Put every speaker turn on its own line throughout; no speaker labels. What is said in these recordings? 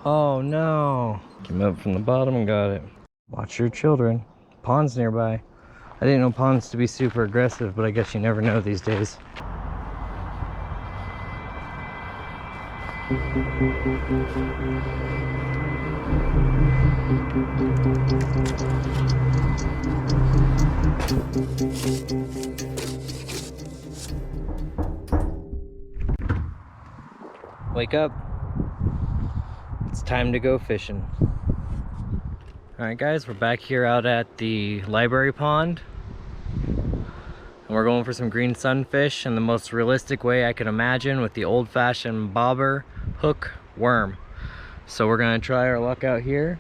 Oh no. Came up from the bottom and got it. Watch your children. Ponds nearby. I didn't know ponds to be super aggressive, but I guess you never know these days. Wake up. It's time to go fishing. Alright guys, we're back here out at the library pond. And we're going for some green sunfish in the most realistic way I can imagine, with the old-fashioned bobber, hook, worm. So we're gonna try our luck out here,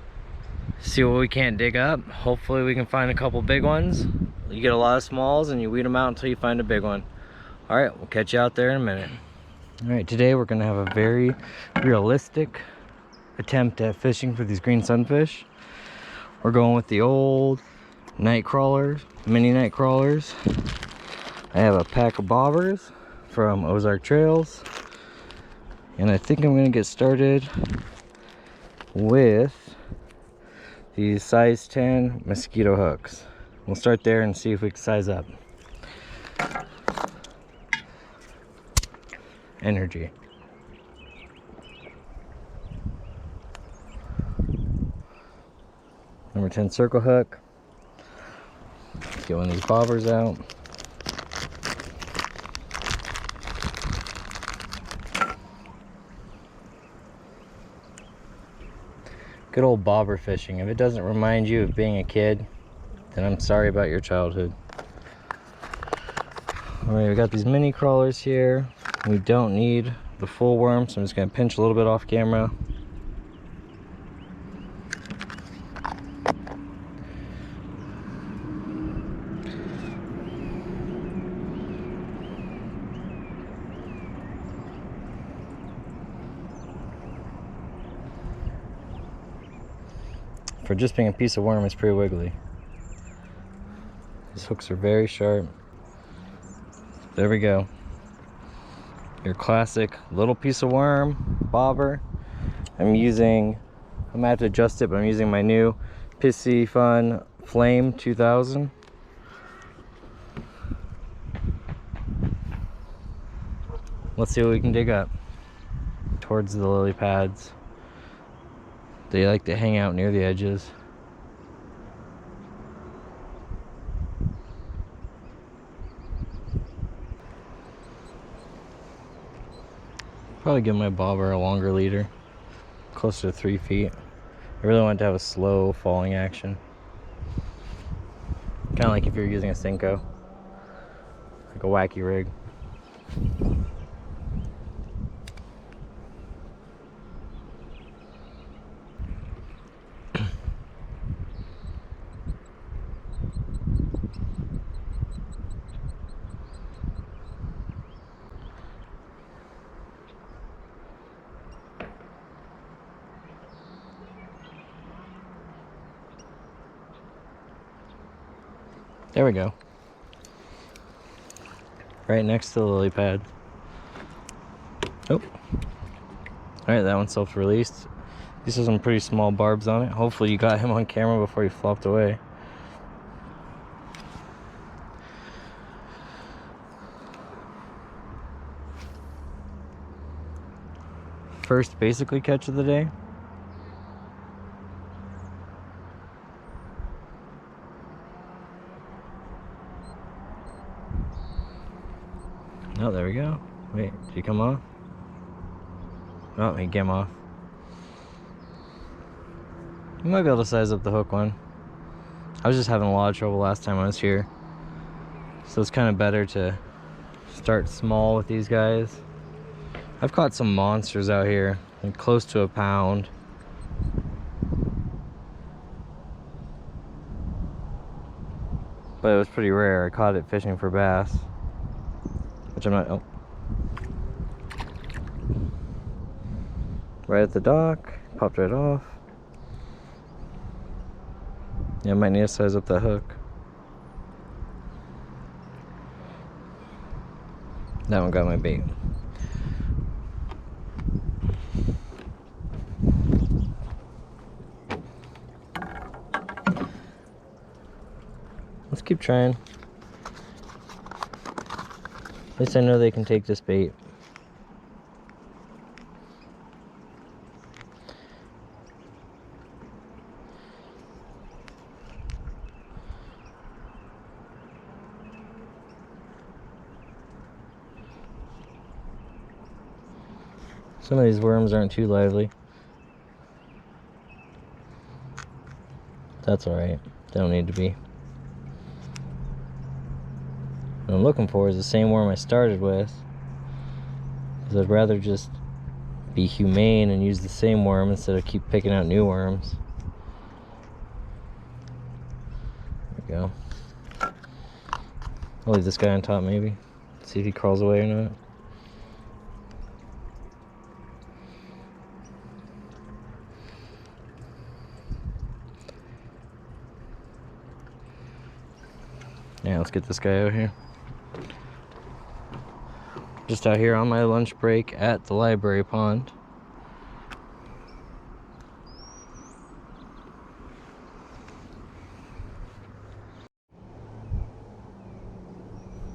see what we can't dig up. Hopefully we can find a couple big ones. You get a lot of smalls and you weed them out until you find a big one. Alright, we'll catch you out there in a minute. Alright, today we're gonna have a very realistic attempt at fishing for these green sunfish. We're going with the old night crawlers, mini night crawlers. I have a pack of bobbers from Ozark Trails, and I think I'm gonna get started with these size 10 mosquito hooks. We'll start there and see if we can size up. Energy. Number 10 circle hook. Let's get one of these bobbers out. Good old bobber fishing. If it doesn't remind you of being a kid, then I'm sorry about your childhood. Alright, we got these mini crawlers here. We don't need the full worm, so I'm just going to pinch a little bit off camera. For just being a piece of worm, it's pretty wiggly. These hooks are very sharp. There we go. Your classic little piece of worm, bobber. I'm gonna have to adjust it, but I'm using my new Pissy Fun Flame 2000. Let's see what we can dig up. Towards the lily pads. They like to hang out near the edges. Probably give my bobber a longer leader, closer to 3 feet. I really want it to have a slow falling action. Kind of like if you're using a Senko, like a wacky rig. There we go. Right next to the lily pad. Oh. Alright, that one's self-released. These are some pretty small barbs on it. Hopefully you got him on camera before he flopped away. First basically catch of the day. Oh, there we go. Wait, did he come off? Oh, he came off. You might be able to size up the hook one. I was just having a lot of trouble last time I was here. So it's kind of better to start small with these guys. I've caught some monsters out here, like close to a pound. But it was pretty rare. I caught it fishing for bass. Which I'm not, oh. Right at the dock, popped right off. Yeah, I might need to size up that hook. That one got my bait. Let's keep trying. At least I know they can take this bait. Some of these worms aren't too lively. That's alright. They don't need to be. What I'm looking for is the same worm I started with, because I'd rather just be humane and use the same worm instead of keep picking out new worms. There we go. I'll leave this guy on top maybe. See if he crawls away or not. Yeah, let's get this guy out here. Just out here on my lunch break at the library pond.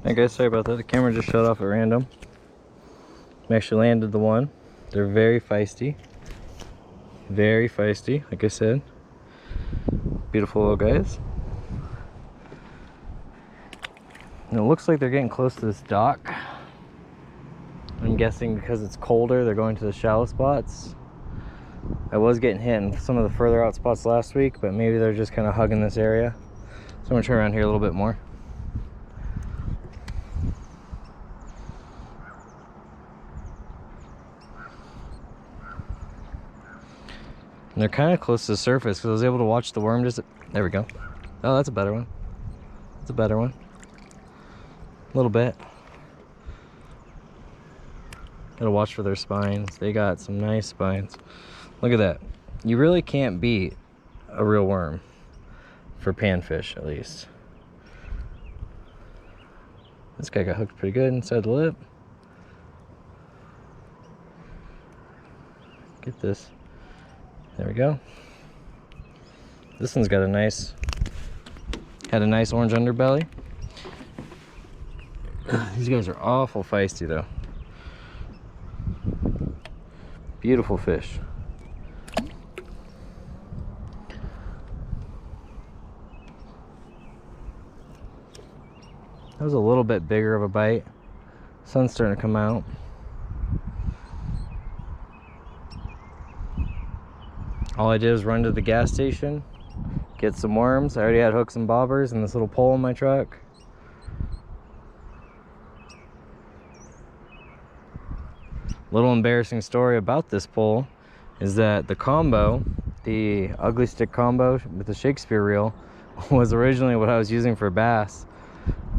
Hey guys, sorry about that. The camera just shut off at random. I actually landed the one. They're very feisty. Very feisty, like I said. Beautiful little guys. And it looks like they're getting close to this dock. I'm guessing because it's colder, they're going to the shallow spots. I was getting hit in some of the further out spots last week, but maybe they're just kind of hugging this area. So I'm gonna turn around here a little bit more. And they're kind of close to the surface because I was able to watch the worm just... There we go. Oh, that's a better one. That's a better one. A little bit. Gotta watch for their spines. They got some nice spines. Look at that. You really can't beat a real worm. For panfish, at least. This guy got hooked pretty good inside the lip. Get this. There we go. This one's got a nice... Had a nice orange underbelly. These guys are awful feisty though. Beautiful fish. That was a little bit bigger of a bite. Sun's starting to come out. All I did was run to the gas station, get some worms. I already had hooks and bobbers and this little pole in my truck. Little embarrassing story about this pole is that the combo, the ugly stick combo with the Shakespeare reel, was originally what I was using for bass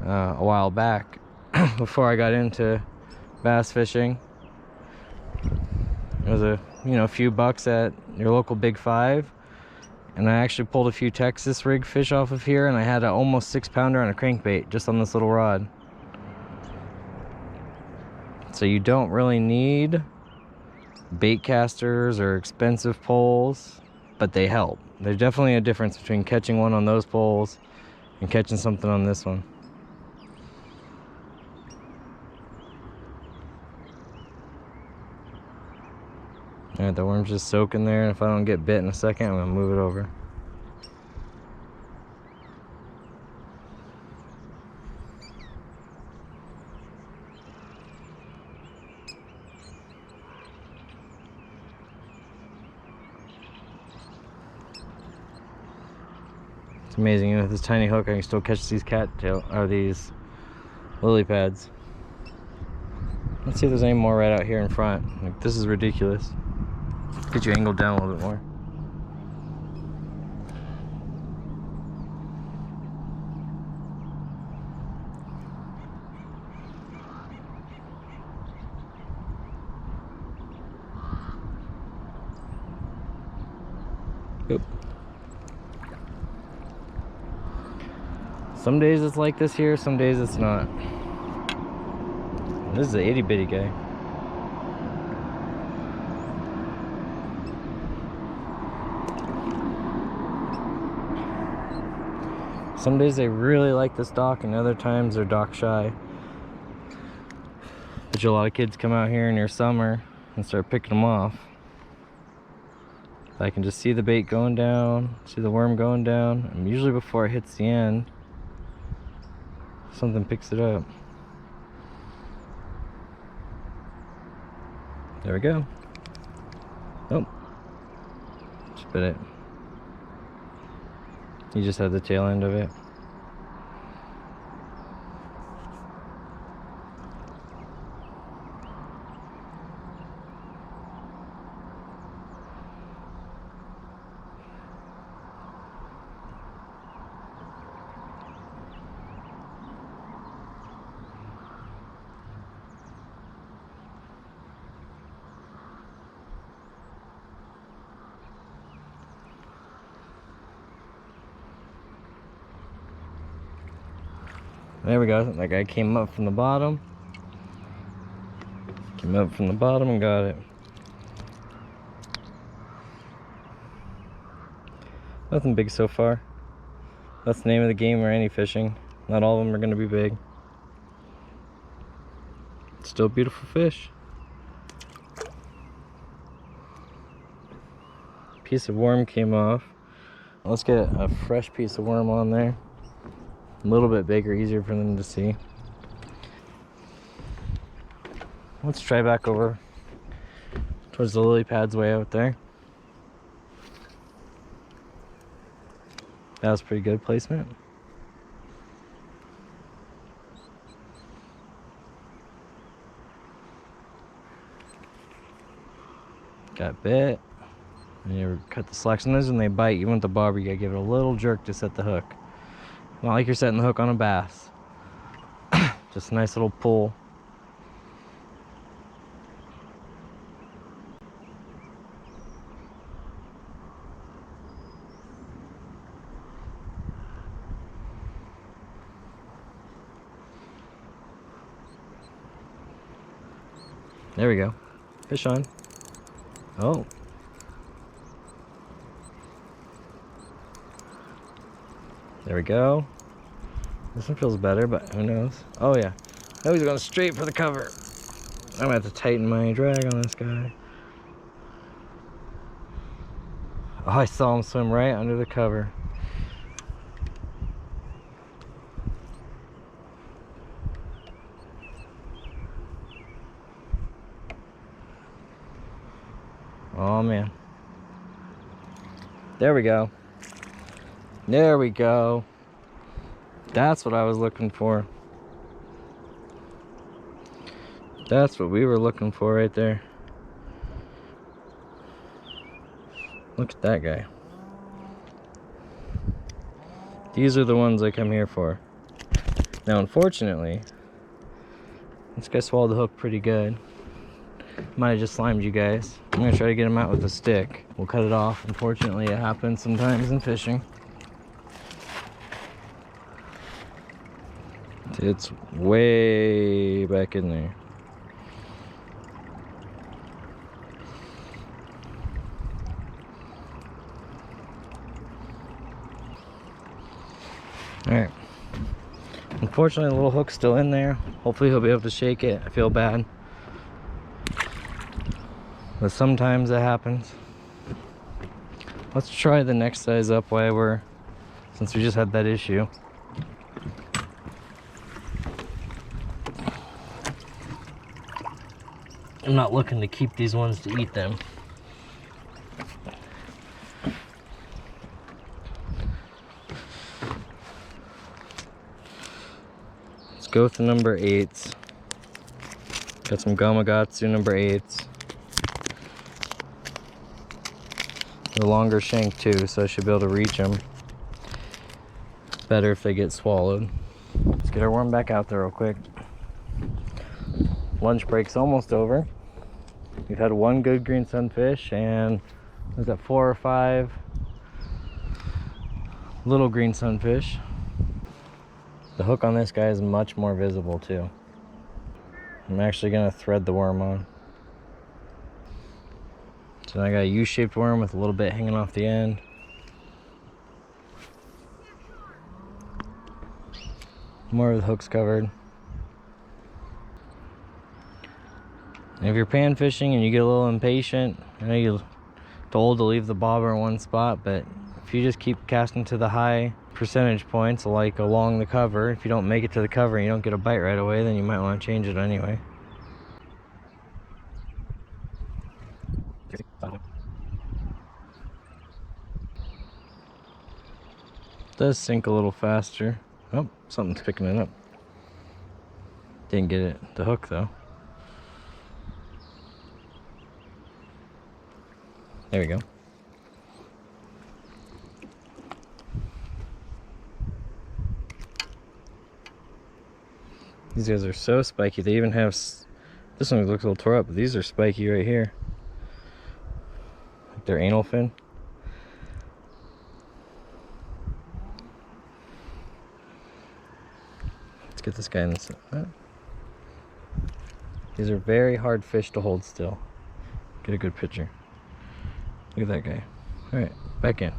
a while back before I got into bass fishing. It was a few bucks at your local Big Five, and I actually pulled a few Texas rig fish off of here, and I had an almost 6-pounder on a crankbait just on this little rod. So you don't really need bait casters or expensive poles, but they help. There's definitely a difference between catching one on those poles and catching something on this one. Alright, the worm's just soaking there, and if I don't get bit in a second, I'm gonna move it over. It's amazing, with this tiny hook I can still catch these cattail or these lily pads. Let's see if there's any more right out here in front. Like, this is ridiculous. Get you angled down a little bit more. Oop. Some days it's like this here, some days it's not. This is an itty bitty guy. Some days they really like this dock, and other times they're dock shy. But a lot of kids come out here near summer and start picking them off. I can just see the bait going down, see the worm going down, and usually before it hits the end, something picks it up. There we go. Oh, spit it. You just had the tail end of it. There we go. That guy came up from the bottom. Came up from the bottom and got it. Nothing big so far. That's the name of the game or any fishing. Not all of them are going to be big. Still beautiful fish. Piece of worm came off. Let's get a fresh piece of worm on there. A little bit bigger, easier for them to see. Let's try back over towards the lily pads way out there. That was pretty good placement. Got bit. And you cut the slack. Sometimes when they bite, you want the bobber, you gotta give it a little jerk to set the hook. Not like you're setting the hook on a bass. Just a nice little pull. There we go. Fish on. Oh. There we go. This one feels better, but who knows? Oh yeah. Oh, he's going straight for the cover. I'm gonna have to tighten my drag on this guy. Oh, I saw him swim right under the cover. Oh man. There we go. There we go. That's what I was looking for. That's what we were looking for right there. Look at that guy. These are the ones I come here for. Now, unfortunately, this guy swallowed the hook pretty good. Might have just slimed you guys. I'm gonna try to get him out with a stick. We'll cut it off. Unfortunately, it happens sometimes in fishing. It's way back in there. Alright. Unfortunately, the little hook's still in there. Hopefully he'll be able to shake it. I feel bad. But sometimes it happens. Let's try the next size up while we're, since we just had that issue. I'm not looking to keep these ones to eat them. Let's go with the number 8s. Got some Gamakatsu number 8s. The longer shank too, so I should be able to reach them. Better if they get swallowed. Let's get our worm back out there real quick. Lunch break's almost over. We've had one good green sunfish and was that 4 or 5 little green sunfish. The hook on this guy is much more visible too. I'm actually gonna thread the worm on. So I got a U-shaped worm with a little bit hanging off the end. More of the hooks covered. And if you're pan fishing and you get a little impatient, I know you're told to leave the bobber in one spot, but if you just keep casting to the high percentage points, like along the cover, if you don't make it to the cover and you don't get a bite right away, then you might want to change it anyway. It does sink a little faster. Oh, something's picking it up. Didn't get it, the hook though. There we go. These guys are so spiky. They even have, this one looks a little tore up, but these are spiky right here. Like their anal fin. Let's get this guy in this. These are very hard fish to hold still. Get a good picture. Look at that guy. All right, back in.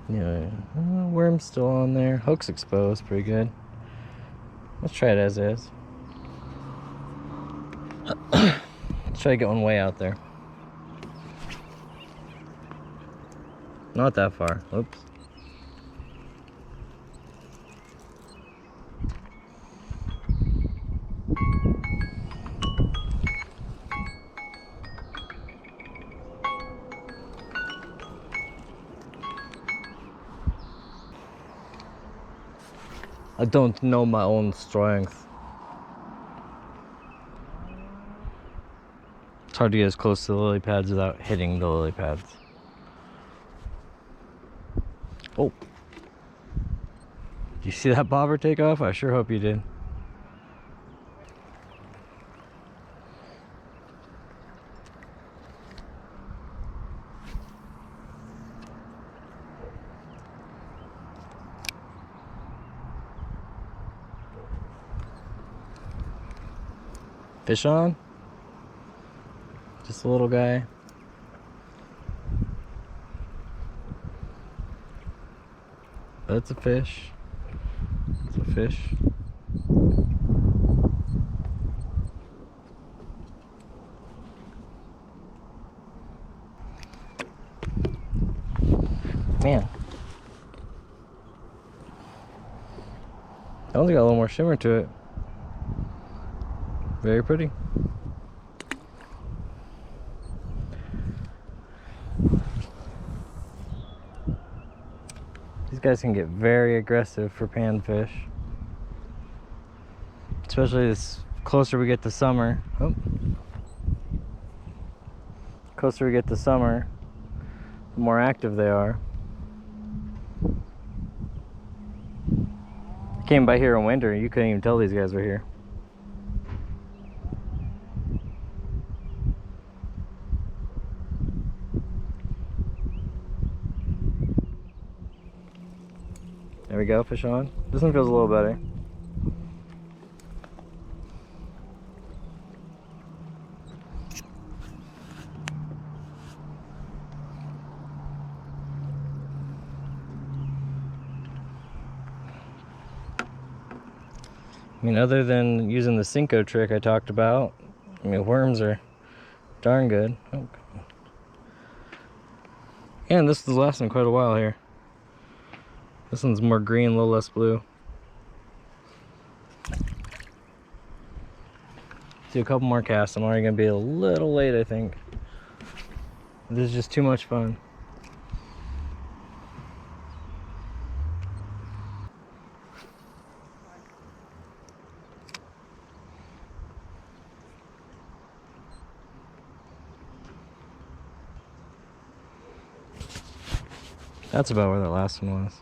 Yeah, worm's still on there. Hook's exposed, pretty good. Let's try it as is. Let's try to get one way out there. Not that far. Oops. I don't know my own strength. It's hard to get as close to the lily pads without hitting the lily pads. Oh. Did you see that bobber take off? I sure hope you did. Fish on? Just a little guy. But it's a fish. It's a fish. Man. That one's got a little more shimmer to it. Very pretty. These guys can get very aggressive for panfish. Especially this closer we get to summer. Oh. Closer we get to summer, the more active they are. I came by here in winter, you couldn't even tell these guys were here. There we go, fish on. This one feels a little better. I mean, other than using the Cinco trick I talked about, I mean, worms are darn good. Oh. And this is lasting quite a while here. This one's more green, a little less blue. Do a couple more casts. I'm already gonna be a little late, I think. This is just too much fun. That's about where that last one was.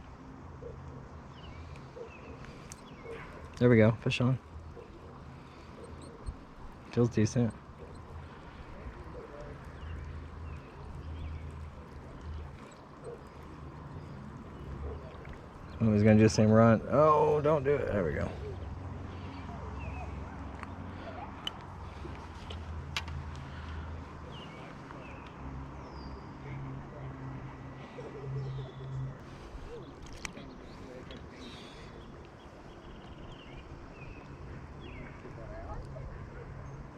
There we go, fish on. Feels decent. Oh, he's gonna do the same run. Oh, don't do it. There we go.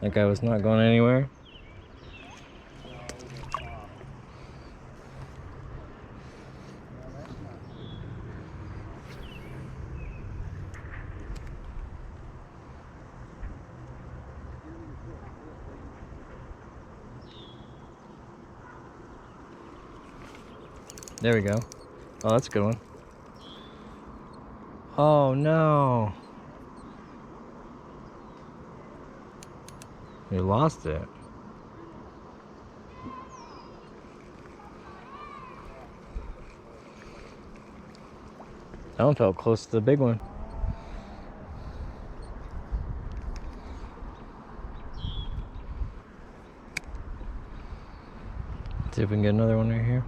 That guy was not going anywhere. There we go. Oh, that's a good one. Oh no. You lost it. That one felt close to the big one. See if we can get another one right here.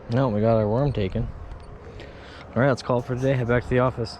No, we got our worm taken. Alright, let's call it for today. Head back to the office.